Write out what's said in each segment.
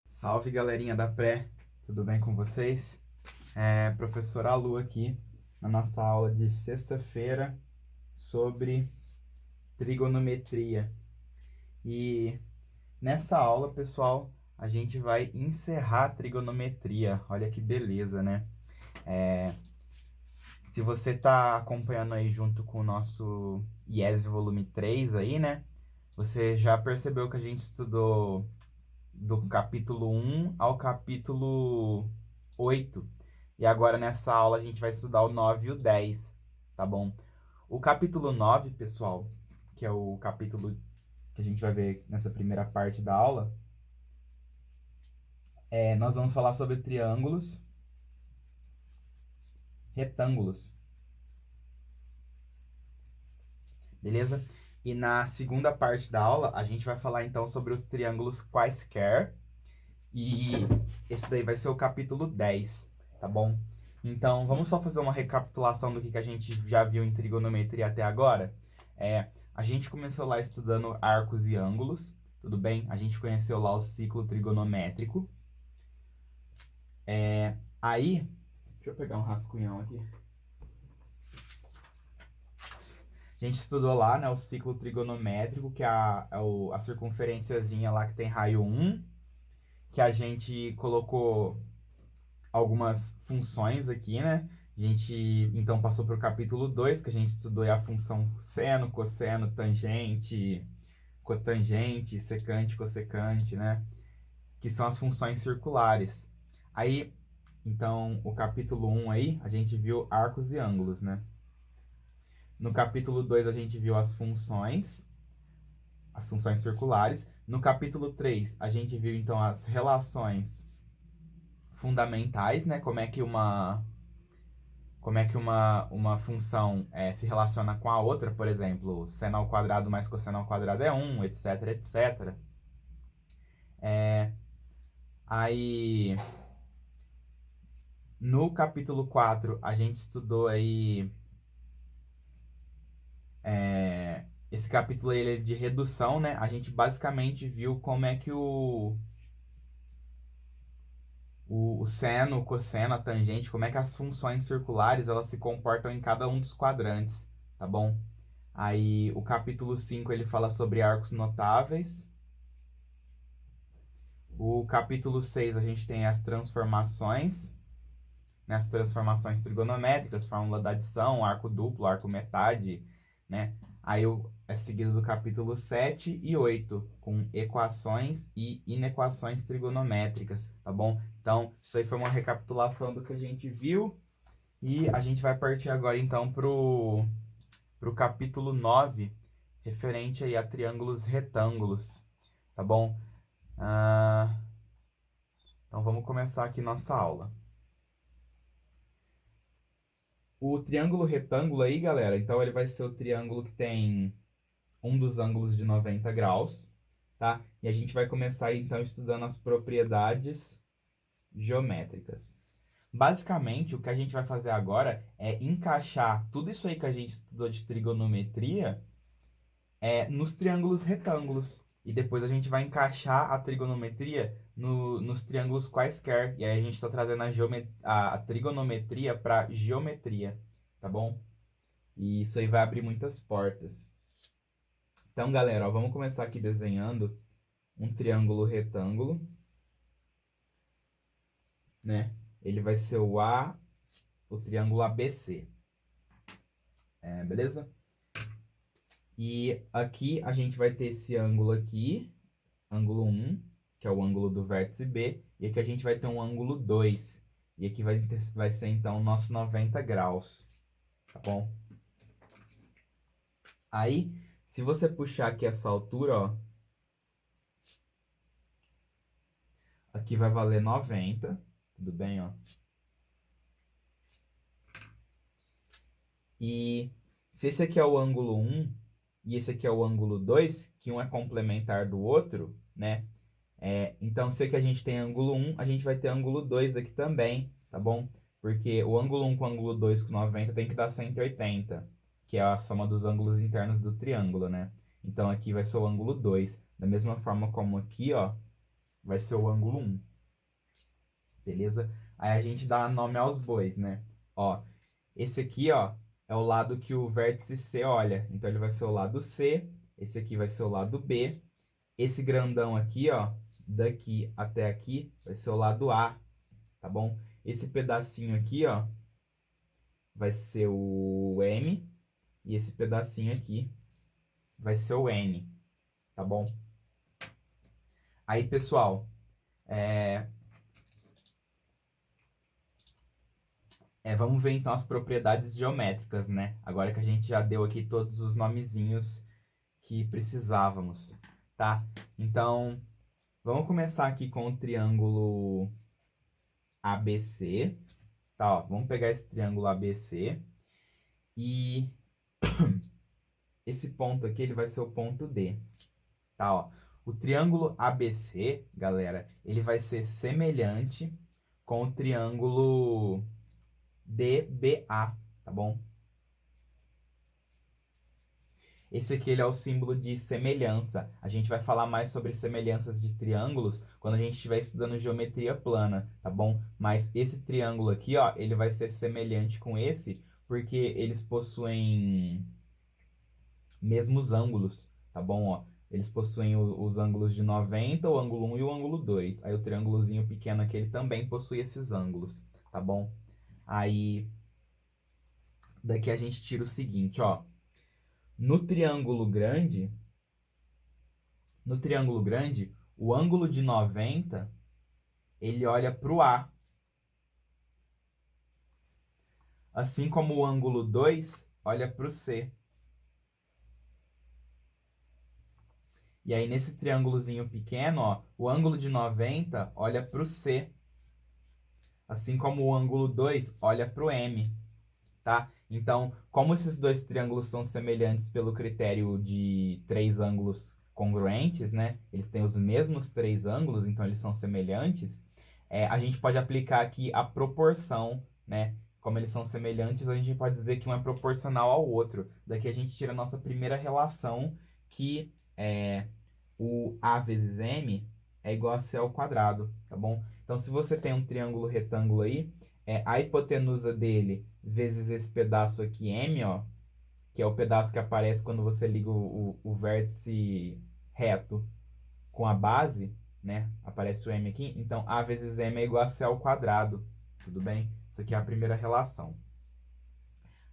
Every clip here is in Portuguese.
Salve, galerinha da Pré, tudo bem com vocês? Professor Alu aqui na nossa aula de sexta-feira sobre trigonometria. E nessa aula, pessoal, a gente vai encerrar a trigonometria. Olha que beleza, né? Se você está acompanhando aí junto com o nosso IES volume 3 aí, né? Você já percebeu que a gente estudou do capítulo 1 ao capítulo 8. E agora nessa aula a gente vai estudar o 9 e o 10, tá bom? O capítulo 9, pessoal, que é o capítulo que a gente vai ver nessa primeira parte da aula, nós vamos falar sobre triângulos, retângulos, beleza? E na segunda parte da aula a gente vai falar então sobre os triângulos quaisquer, e esse daí vai ser o capítulo 10, tá bom? Então, vamos só fazer uma recapitulação do que a gente já viu em trigonometria até agora? A gente começou lá estudando arcos e ângulos, tudo bem? A gente conheceu lá o ciclo trigonométrico. Aí, deixa eu pegar um rascunhão aqui. A gente estudou lá, né, o ciclo trigonométrico, que é a circunferenciazinha lá que tem raio 1, que a gente colocou algumas funções aqui, né? A gente, então, passou para o capítulo 2, que a gente estudou a função seno, cosseno, tangente, cotangente, secante, cossecante, né? Que são as funções circulares. Aí, então, o capítulo 1 aí, a gente viu arcos e ângulos, né? No capítulo 2, a gente viu as funções circulares. No capítulo 3, a gente viu, então, as relações fundamentais, né? Como é que uma função se relaciona com a outra, por exemplo, seno ao quadrado mais cosseno ao quadrado é 1, etc, etc. Aí, no capítulo 4, a gente estudou aí esse capítulo ele é de redução, né? A gente basicamente viu como é que o seno, o cosseno, a tangente, como é que as funções circulares elas se comportam em cada um dos quadrantes, tá bom? Aí o capítulo 5 ele fala sobre arcos notáveis. O capítulo 6 a gente tem as transformações, né? As transformações trigonométricas, fórmula da adição, arco duplo, arco metade, né? Aí é seguido do capítulo 7 e 8, com equações e inequações trigonométricas, tá bom? Então, isso aí foi uma recapitulação do que a gente viu. E a gente vai partir agora, então, pro capítulo 9, referente aí a triângulos retângulos, tá bom? Então, vamos começar aqui nossa aula. O triângulo retângulo aí, galera, então ele vai ser o triângulo que tem um dos ângulos de 90 graus, tá? E a gente vai começar, então, estudando as propriedades geométricas. Basicamente, o que a gente vai fazer agora é encaixar tudo isso aí que a gente estudou de trigonometria nos triângulos retângulos. E depois a gente vai encaixar a trigonometria nos triângulos quaisquer. E aí a gente está trazendo a trigonometria para geometria, tá bom? E isso aí vai abrir muitas portas. Então, galera, ó, vamos começar aqui desenhando um triângulo retângulo, né? Ele vai ser o triângulo ABC. Beleza? E aqui a gente vai ter esse ângulo aqui, ângulo 1, que é o ângulo do vértice B, e aqui a gente vai ter um ângulo 2, e aqui vai ser então o nosso 90 graus, tá bom? Aí, se você puxar aqui essa altura, ó, aqui vai valer 90, tudo bem, ó? E se esse aqui é o ângulo 1 e esse aqui é o ângulo 2, que um é complementar do outro, né? Então, se aqui a gente tem ângulo 1, a gente vai ter ângulo 2 aqui também, tá bom? Porque o ângulo 1 com o ângulo 2 com 90 tem que dar 180, que é a soma dos ângulos internos do triângulo, né? Então aqui vai ser o ângulo 2, da mesma forma como aqui, ó, vai ser o ângulo 1. Beleza? Aí a gente dá nome aos bois, né? Ó, esse aqui, ó, é o lado que o vértice C olha. Então ele vai ser o lado C, esse aqui vai ser o lado B. Esse grandão aqui, ó, daqui até aqui, vai ser o lado A, tá bom? Esse pedacinho aqui, ó, vai ser o M. E esse pedacinho aqui vai ser o N, tá bom? Aí, pessoal, vamos ver então as propriedades geométricas, né? Agora que a gente já deu aqui todos os nomezinhos que precisávamos, tá? Então, vamos começar aqui com o triângulo ABC, tá? Ó, vamos pegar esse triângulo ABC e esse ponto aqui ele vai ser o ponto D, tá? Ó, o triângulo ABC, galera, ele vai ser semelhante com o triângulo DBA, tá bom? Esse aqui ele é o símbolo de semelhança. A gente vai falar mais sobre semelhanças de triângulos quando a gente estiver estudando geometria plana, tá bom? Mas esse triângulo aqui, ó, ele vai ser semelhante com esse porque eles possuem mesmos ângulos, tá bom? Ó, eles possuem os ângulos de 90, o ângulo 1 e o ângulo 2. Aí o triângulozinho pequeno aqui ele também possui esses ângulos, tá bom? Aí daqui a gente tira o seguinte, ó. No triângulo grande, o ângulo de 90, ele olha para o A. Assim como o ângulo 2 olha para o C. E aí, nesse triângulozinho pequeno, ó, o ângulo de 90 olha para o C. Assim como o ângulo 2 olha para o M. Tá? Então, como esses dois triângulos são semelhantes pelo critério de três ângulos congruentes, né? Eles têm os mesmos três ângulos, então eles são semelhantes. A gente pode aplicar aqui a proporção, né? Como eles são semelhantes, a gente pode dizer que um é proporcional ao outro. Daqui a gente tira a nossa primeira relação, que é o A vezes M é igual a C ao quadrado, tá bom? Então, se você tem um triângulo retângulo aí, a hipotenusa dele vezes esse pedaço aqui M, ó, que é o pedaço que aparece quando você liga o vértice reto com a base, né? Aparece o M aqui. Então, A vezes M é igual a C ao quadrado, tudo bem? Isso aqui é a primeira relação.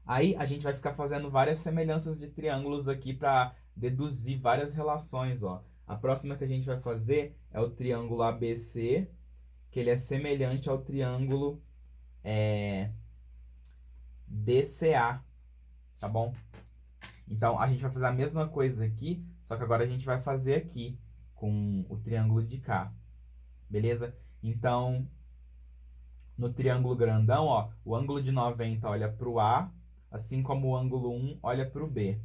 Aí, a gente vai ficar fazendo várias semelhanças de triângulos aqui para deduzir várias relações, ó. A próxima que a gente vai fazer é o triângulo ABC, que ele é semelhante ao triângulo DCA, tá bom? Então, a gente vai fazer a mesma coisa aqui, só que agora a gente vai fazer aqui, com o triângulo de cá, beleza? Então, no triângulo grandão, ó, o ângulo de 90 olha para o A, assim como o ângulo 1 olha para o B.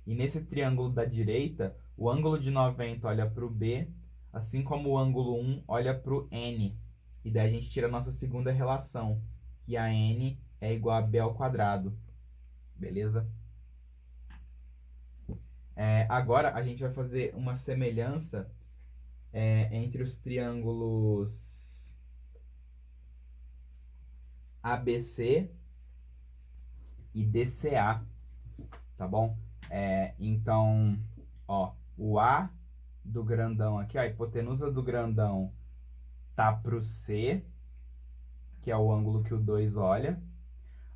E nesse triângulo da direita, o ângulo de 90 olha para o B, assim como o ângulo 1 olha para o N. E daí a gente tira a nossa segunda relação, que a N é igual a B ao quadrado, beleza? Agora a gente vai fazer uma semelhança entre os triângulos ABC e DCA, tá bom? Então, ó, o A do grandão aqui, ó, a hipotenusa do grandão tá pro C, que é o ângulo que o 2 olha.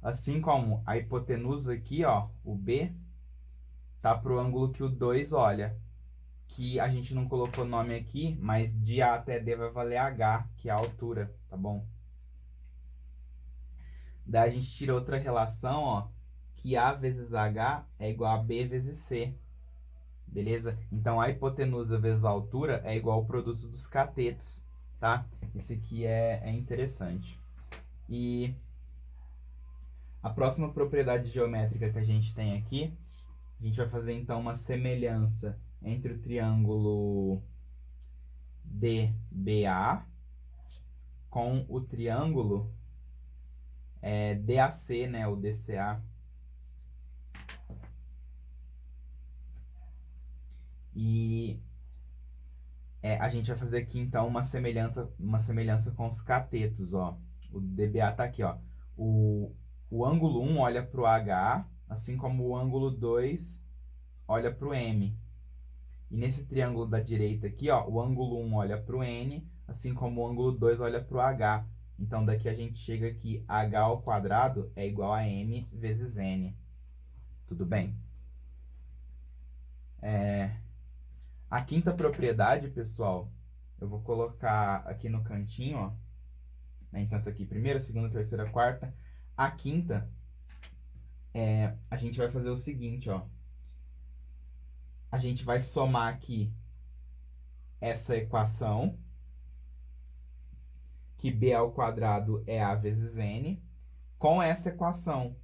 Assim como a hipotenusa aqui, ó, o B, tá pro ângulo que o 2 olha. Que a gente não colocou nome aqui, mas de A até D vai valer H, que é a altura, tá bom? Daí a gente tira outra relação, ó, que A vezes H é igual a B vezes C, beleza? Então, a hipotenusa vezes a altura é igual ao produto dos catetos, tá? Esse aqui é interessante. E a próxima propriedade geométrica que a gente tem aqui, a gente vai fazer então uma semelhança entre o triângulo DBA com o triângulo DAC, né, ou DCA. E a gente vai fazer aqui, então, uma semelhança com os catetos, ó. O DBA tá aqui, ó. O ângulo 1 olha para o H, assim como o ângulo 2 olha para o M. E nesse triângulo da direita aqui, ó, o ângulo 1 olha para o N, assim como o ângulo 2 olha para o H. Então, daqui a gente chega que H ao quadrado é igual a M vezes N. Tudo bem? A quinta propriedade, pessoal, eu vou colocar aqui no cantinho, ó. Né? Então, essa aqui, primeira, segunda, terceira, quarta. A quinta, a gente vai fazer o seguinte, ó. A gente vai somar aqui essa equação, que b ao quadrado é a vezes n, com essa equação,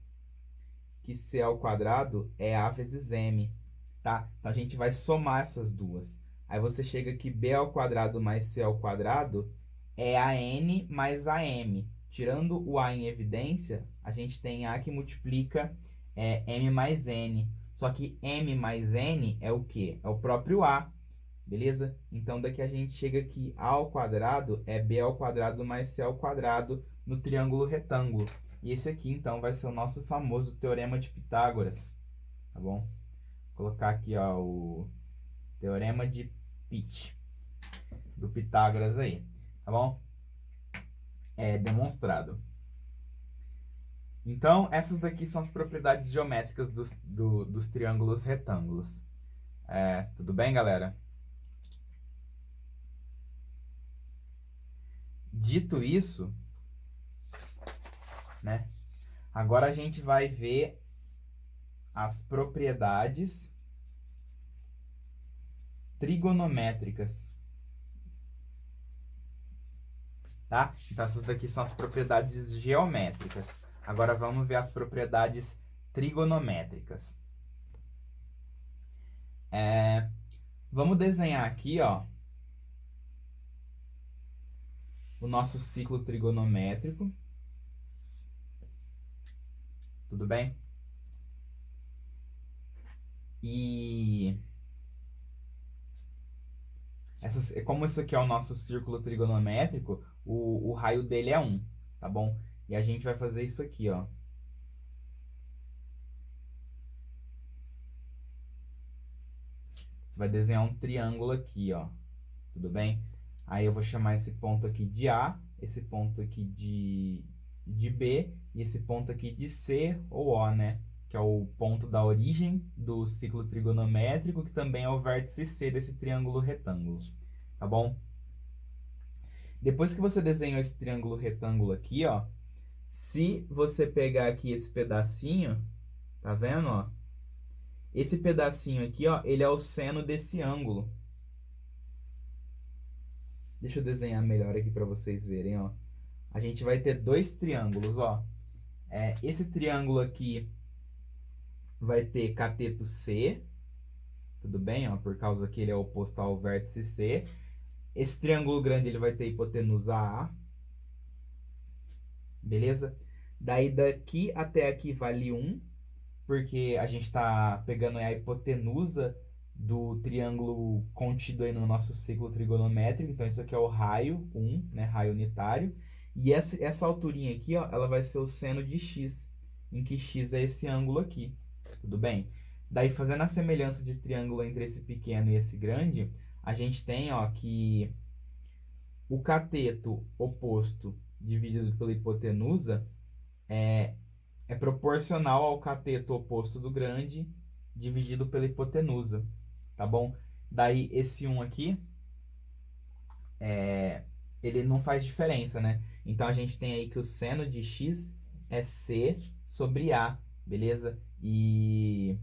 que c ao quadrado é a vezes m, tá? Então, a gente vai somar essas duas. Aí você chega que b ao quadrado mais c ao quadrado é a n mais a m. Tirando o a em evidência, a gente tem a que multiplica m mais n. Só que m mais n é o quê? É o próprio a, beleza? Então, daqui a gente chega que a ao quadrado é b ao quadrado mais c ao quadrado no triângulo retângulo. E esse aqui, então, vai ser o nosso famoso teorema de Pitágoras, tá bom? Vou colocar aqui, ó, o teorema de Pitt, do Pitágoras aí, tá bom? É demonstrado. Então, essas daqui são as propriedades geométricas dos triângulos retângulos. Tudo bem, galera? Dito isso, né? Agora a gente vai ver as propriedades trigonométricas, tá? Então, essas daqui são as propriedades geométricas. Agora vamos ver as propriedades trigonométricas. Vamos desenhar aqui, ó, o nosso ciclo trigonométrico. Tudo bem? E como isso aqui é o nosso círculo trigonométrico, o raio dele é 1, tá bom? E a gente vai fazer isso aqui, ó. Você vai desenhar um triângulo aqui, ó. Tudo bem? Aí eu vou chamar esse ponto aqui de A, esse ponto aqui de B e esse ponto aqui de C ou O, né? Que é o ponto da origem do ciclo trigonométrico, que também é o vértice C desse triângulo retângulo, tá bom? Depois que você desenhou esse triângulo retângulo aqui, ó, se você pegar aqui esse pedacinho, tá vendo, ó? Esse pedacinho aqui, ó, ele é o seno desse ângulo. Deixa eu desenhar melhor aqui para vocês verem, ó. A gente vai ter dois triângulos, ó. Esse triângulo aqui vai ter cateto C, tudo bem, ó, por causa que ele é oposto ao vértice C. Esse triângulo grande ele vai ter hipotenusa A, beleza? Daí daqui até aqui vale 1, porque a gente está pegando a hipotenusa do triângulo contido aí no nosso ciclo trigonométrico. Então, isso aqui é o raio 1, né, raio unitário. E essa alturinha aqui, ó, ela vai ser o seno de x, em que x é esse ângulo aqui. Tudo bem? Daí, fazendo a semelhança de triângulo entre esse pequeno e esse grande, a gente tem, ó, que o cateto oposto dividido pela hipotenusa é proporcional ao cateto oposto do grande dividido pela hipotenusa, tá bom? Daí, esse 1 aqui, ele não faz diferença, né? Então, a gente tem aí que o seno de x é c sobre a, beleza? E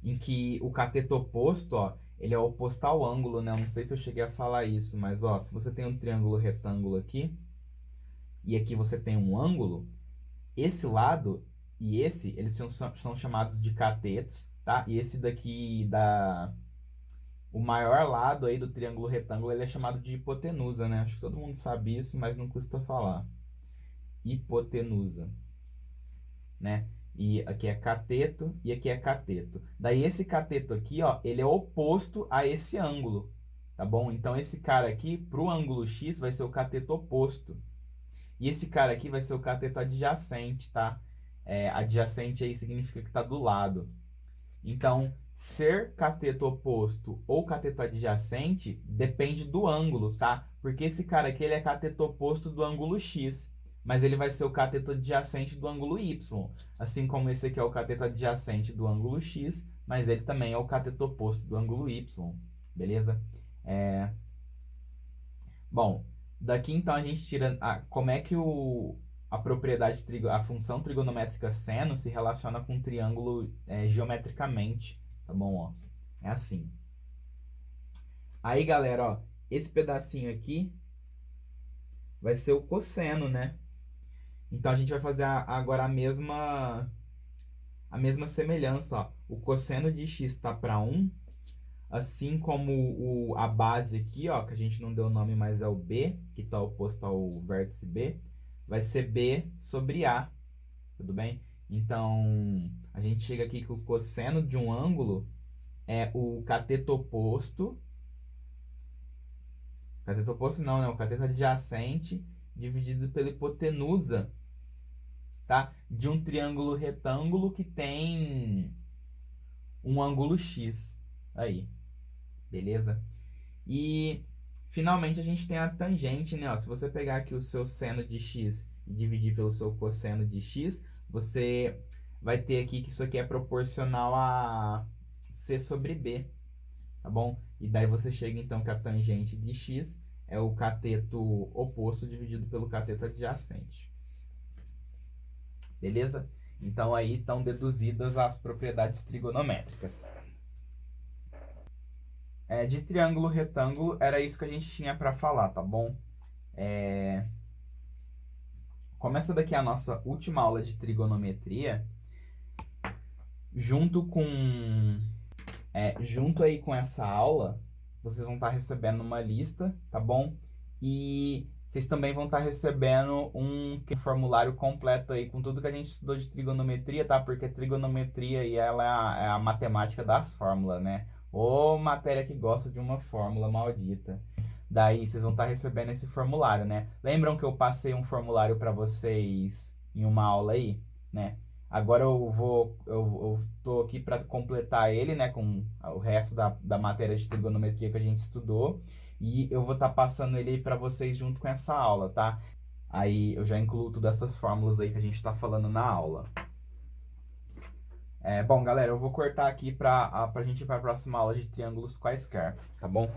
em que o cateto oposto, ó, ele é oposto ao ângulo, né? Eu não sei se eu cheguei a falar isso, mas, ó, se você tem um triângulo retângulo aqui, e aqui você tem um ângulo, esse lado e eles são chamados de catetos, tá? E esse daqui o maior lado aí do triângulo retângulo, ele é chamado de hipotenusa, né? Acho que todo mundo sabe isso, mas não custa falar. Hipotenusa, né? E aqui é cateto e aqui é cateto. Daí esse cateto aqui, ó, ele é oposto a esse ângulo, tá bom? Então esse cara aqui, pro ângulo X, vai ser o cateto oposto. E esse cara aqui vai ser o cateto adjacente, tá? Adjacente aí significa que tá do lado. Então, ser cateto oposto ou cateto adjacente depende do ângulo, tá? Porque esse cara aqui ele é cateto oposto do ângulo X, mas ele vai ser o cateto adjacente do ângulo Y. Assim como esse aqui é o cateto adjacente do ângulo X, mas ele também é o cateto oposto do ângulo Y. Beleza? Bom, daqui então a gente tira como é que a propriedade, a função trigonométrica seno se relaciona com o triângulo geometricamente, tá bom? Ó, é assim. Aí, galera, ó, esse pedacinho aqui vai ser o cosseno, né? Então a gente vai fazer agora a mesma semelhança, ó. O cosseno de x está para 1, assim como a base aqui, ó, que a gente não deu o nome, mas é o B, que está oposto ao vértice B, vai ser B sobre A, tudo bem? Então, a gente chega aqui que o cosseno de um ângulo é o cateto oposto não, né? O cateto adjacente dividido pela hipotenusa, tá? De um triângulo retângulo que tem um ângulo X. Aí, beleza? E finalmente a gente tem a tangente, né? Ó, se você pegar aqui o seu seno de x e dividir pelo seu cosseno de x, você vai ter aqui que isso aqui é proporcional a c sobre b, tá bom? E daí você chega então que a tangente de x é o cateto oposto dividido pelo cateto adjacente. Beleza? Então aí estão deduzidas as propriedades trigonométricas. De triângulo retângulo, era isso que a gente tinha para falar, tá bom? Começa daqui a nossa última aula de trigonometria, junto aí com essa aula, vocês vão estar recebendo uma lista, tá bom? E vocês também vão estar recebendo um formulário completo aí com tudo que a gente estudou de trigonometria, tá? Porque trigonometria aí, ela é a matemática das fórmulas, né? Ô, matéria que gosta de uma fórmula maldita. Daí vocês vão estar recebendo esse formulário, né? Lembram que eu passei um formulário para vocês em uma aula aí, né? Agora eu tô aqui para completar ele, né, com o resto da matéria de trigonometria que a gente estudou, e eu vou estar passando ele para vocês junto com essa aula, tá? Aí eu já incluo todas essas fórmulas aí que a gente está falando na aula. Bom, galera, eu vou cortar aqui para a gente ir para a próxima aula de triângulos quaisquer, tá bom?